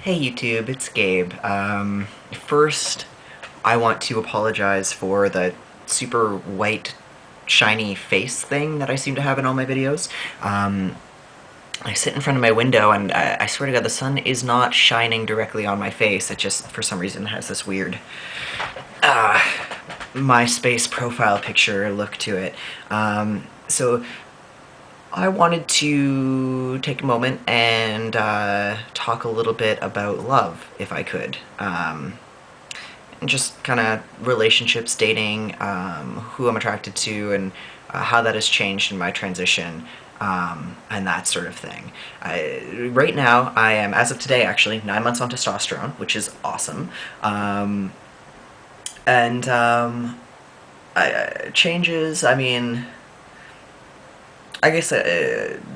Hey YouTube, it's Gabe. First, I want to apologize for the super white, shiny face thing that I seem to have in all my videos. I sit in front of my window and I swear to God, the sun is not shining directly on my face. It just, for some reason, has this weird MySpace profile picture look to it. So I wanted to take a moment and talk a little bit about love, if I could. And just kind of relationships, dating, who I'm attracted to, and how that has changed in my transition, and that sort of thing. Right now, I am, as of today actually, 9 months on testosterone, which is awesome. And changes, I mean, I guess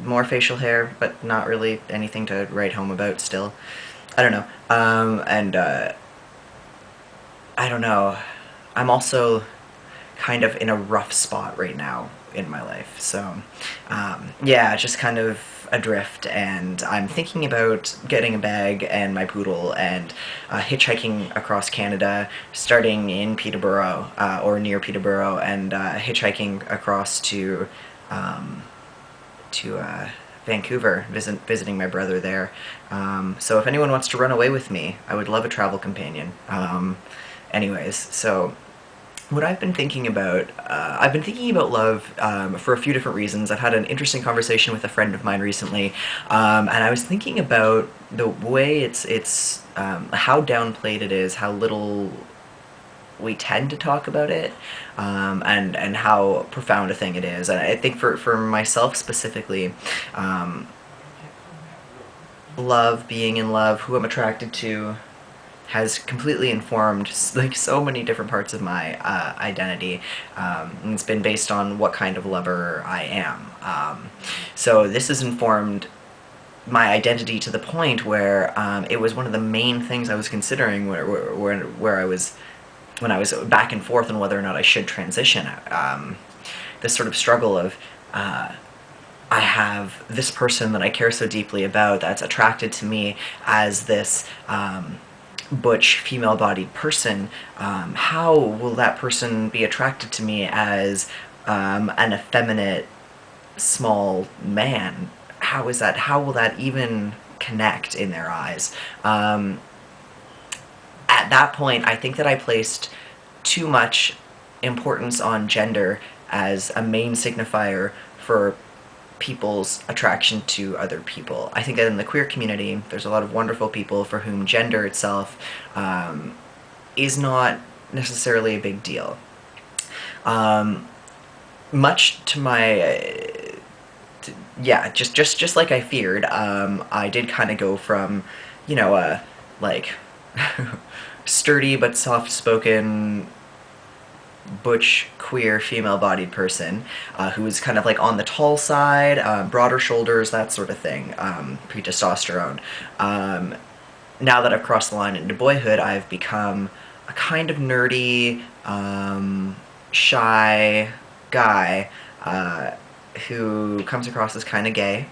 more facial hair, but not really anything to write home about still. I don't know. I don't know. I'm also kind of in a rough spot right now in my life. So, yeah, just kind of adrift, and I'm thinking about getting a bag and my poodle and hitchhiking across Canada, starting in Peterborough, or near Peterborough, and hitchhiking across um, to Vancouver, visiting my brother there. So if anyone wants to run away with me, I would love a travel companion. Anyways, so what I've been thinking about love for a few different reasons. I've had an interesting conversation with a friend of mine recently, and I was thinking about the way it's how downplayed it is, how little we tend to talk about it, and how profound a thing it is. And I think for myself specifically, love, being in love, who I'm attracted to, has completely informed like so many different parts of my identity. And it's been based on what kind of lover I am. So this has informed my identity to the point where it was one of the main things I was considering where I was when I was back and forth on whether or not I should transition. This sort of struggle of I have this person that I care so deeply about that's attracted to me as this butch, female-bodied person. How will that person be attracted to me as an effeminate, small man? How is that? How will that even connect in their eyes? At that point, I think that I placed too much importance on gender as a main signifier for people's attraction to other people. I think that in the queer community, there's a lot of wonderful people for whom gender itself is not necessarily a big deal. Much to my yeah, just like I feared, I did kind of go from, you know, like sturdy but soft-spoken butch, queer, female-bodied person who was kind of like on the tall side, broader shoulders, that sort of thing, pre-testosterone. Now that I've crossed the line into boyhood, I've become a kind of nerdy, shy guy who comes across as kind of gay,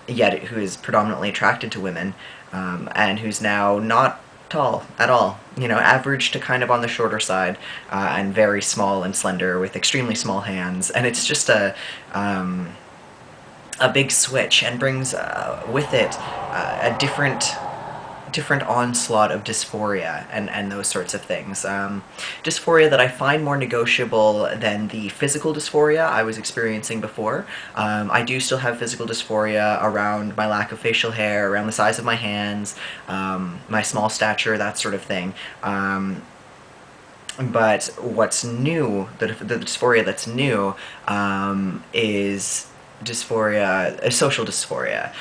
yet who is predominantly attracted to women, and who's now not tall at all, you know, average to kind of on the shorter side, and very small and slender with extremely small hands, and it's just a big switch, and brings with it a different onslaught of dysphoria and those sorts of things. Dysphoria that I find more negotiable than the physical dysphoria I was experiencing before. I do still have physical dysphoria around my lack of facial hair, around the size of my hands, my small stature, that sort of thing. But what's new, the dysphoria that's new, is dysphoria, social dysphoria,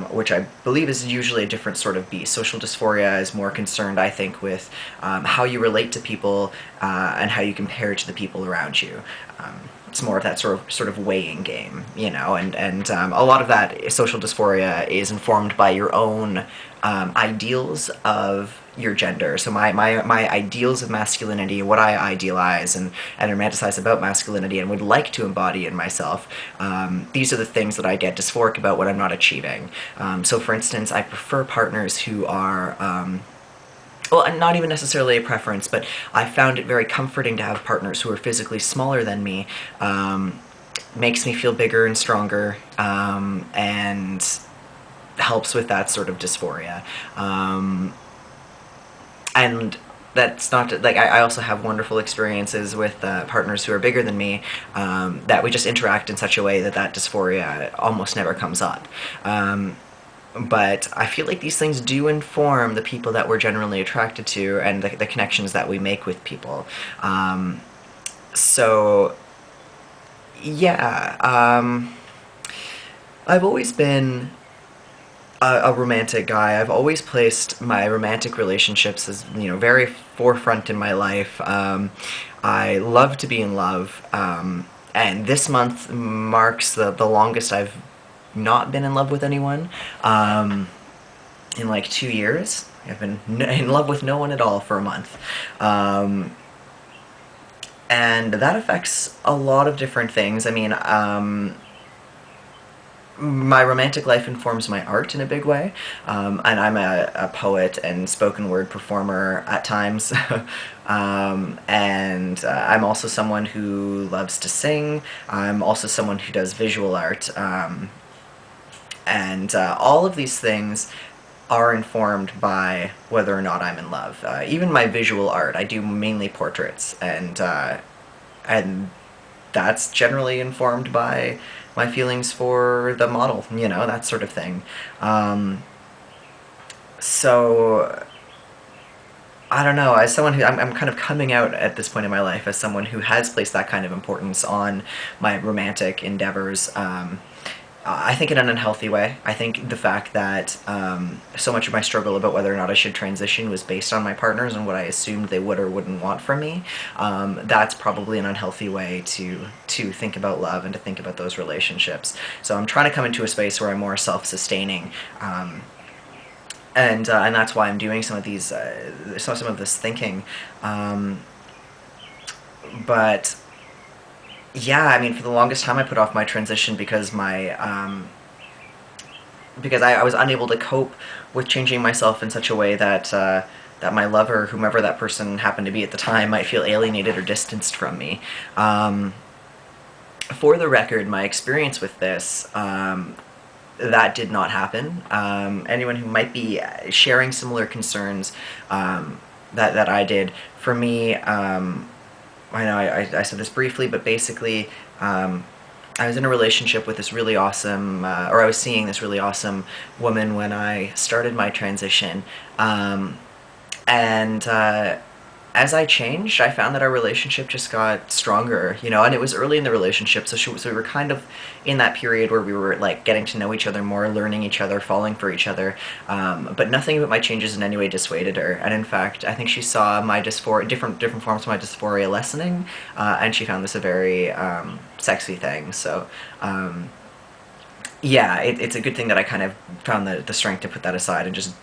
which I believe is usually a different sort of beast. Social dysphoria is more concerned, I think, with how you relate to people and how you compare to the people around you. it's more of that sort of weighing game, and a lot of that social dysphoria is informed by your own ideals of your gender. So my ideals of masculinity, what I idealize and romanticize about masculinity and would like to embody in myself, these are the things that I get dysphoric about when I'm not achieving. So for instance, I prefer partners who are well, not even necessarily a preference, but I found it very comforting to have partners who are physically smaller than me. Makes me feel bigger and stronger, and helps with that sort of dysphoria. And that's not to, like, I also have wonderful experiences with partners who are bigger than me, that we just interact in such a way that that dysphoria almost never comes up. But I feel like these things do inform the people that we're generally attracted to and the connections that we make with people. So, yeah, I've always been a romantic guy. I've always placed my romantic relationships as, very forefront in my life. I love to be in love, and this month marks the longest I've not been in love with anyone, in like 2 years. I've been in love with no one at all for a month. And that affects a lot of different things. I mean, my romantic life informs my art in a big way, and I'm a poet and spoken word performer at times. And I'm also someone who loves to sing. I'm also someone who does visual art, and all of these things are informed by whether or not I'm in love. Even my visual art, I do mainly portraits, and that's generally informed by my feelings for the model, that sort of thing. So, I don't know, as someone who, I'm kind of coming out at this point in my life as someone who has placed that kind of importance on my romantic endeavors, I think in an unhealthy way. I think the fact that so much of my struggle about whether or not I should transition was based on my partners and what I assumed they would or wouldn't want from me. That's probably an unhealthy way to think about love and to think about those relationships. So I'm trying to come into a space where I'm more self-sustaining, and that's why I'm doing some of these some of this thinking. But yeah, I mean, for the longest time I put off my transition because because I was unable to cope with changing myself in such a way that that my lover, whomever that person happened to be at the time, might feel alienated or distanced from me. For the record, my experience with this, that did not happen. Anyone who might be sharing similar concerns that I did, for me, I know I said this briefly, but basically, I was in a relationship with this really awesome, or I was seeing this really awesome woman when I started my transition, and as I changed, I found that our relationship just got stronger, and it was early in the relationship, so we were kind of in that period where we were, like, getting to know each other more, learning each other, falling for each other, but nothing about my changes in any way dissuaded her, and in fact, I think she saw my dysphoria, different forms of my dysphoria lessening, and she found this a very sexy thing, so, yeah, it's a good thing that I kind of found the strength to put that aside and just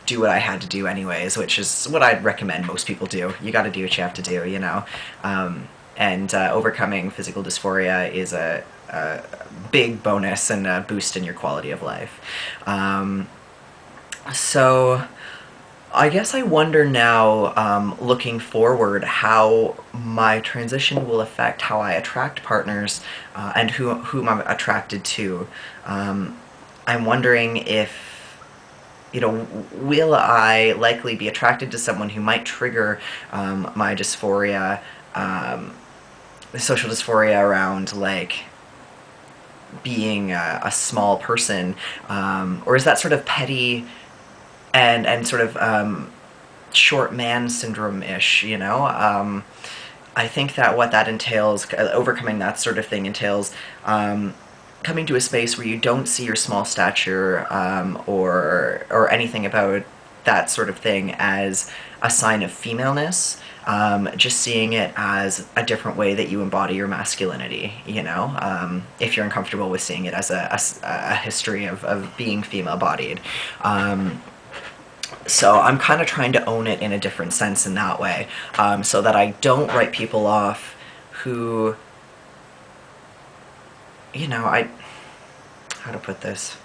do what I had to do anyways, which is what I'd recommend most people do. You gotta do what you have to do, and overcoming physical dysphoria is a big bonus and a boost in your quality of life. So I guess I wonder now, looking forward, how my transition will affect how I attract partners, and whom I'm attracted to. I'm wondering if, will I likely be attracted to someone who might trigger my dysphoria, social dysphoria around, like, being a small person, or is that sort of petty and sort of short man syndrome-ish, I think that what that entails, overcoming that sort of thing entails, coming to a space where you don't see your small stature, or anything about that sort of thing as a sign of femaleness, just seeing it as a different way that you embody your masculinity, you know, if you're uncomfortable with seeing it as a history of being female-bodied. So I'm kind of trying to own it in a different sense in that way, so that I don't write people off who, you know, how to put this?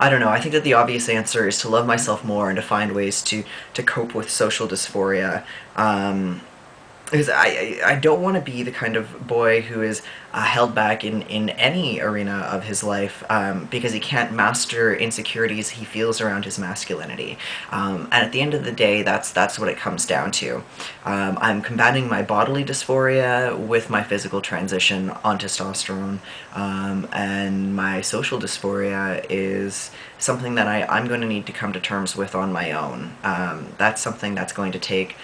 I don't know. I think that the obvious answer is to love myself more and to find ways to cope with social dysphoria. Because I don't want to be the kind of boy who is held back in any arena of his life, because he can't master insecurities he feels around his masculinity. And at the end of the day, that's what it comes down to. I'm combating my bodily dysphoria with my physical transition on testosterone, and my social dysphoria is something that I'm going to need to come to terms with on my own. That's something that's going to take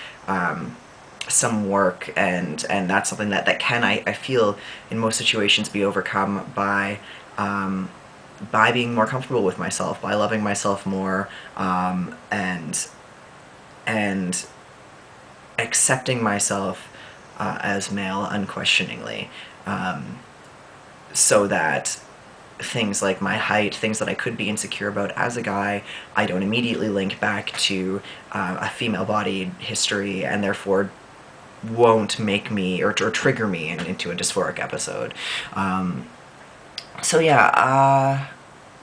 some work, and that's something that can, I feel, in most situations be overcome by being more comfortable with myself, by loving myself more, and accepting myself as male unquestioningly, so that things like my height, things that I could be insecure about as a guy, I don't immediately link back to a female-bodied history, and therefore won't make me or trigger me into a dysphoric episode. So yeah,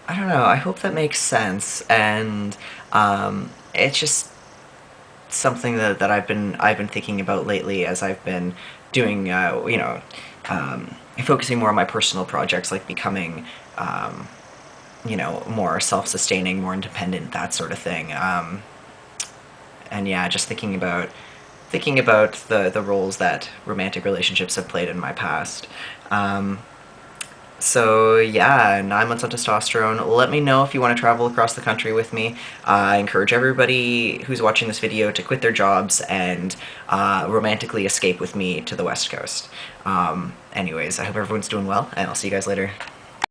I don't know. I hope that makes sense, and it's just something that I've been thinking about lately as I've been doing, focusing more on my personal projects, like becoming, more self-sustaining, more independent, that sort of thing. And yeah, just thinking about the roles that romantic relationships have played in my past. So yeah, 9 months on testosterone. Let me know if you want to travel across the country with me. I encourage everybody who's watching this video to quit their jobs and romantically escape with me to the West Coast. Anyways, I hope everyone's doing well, and I'll see you guys later.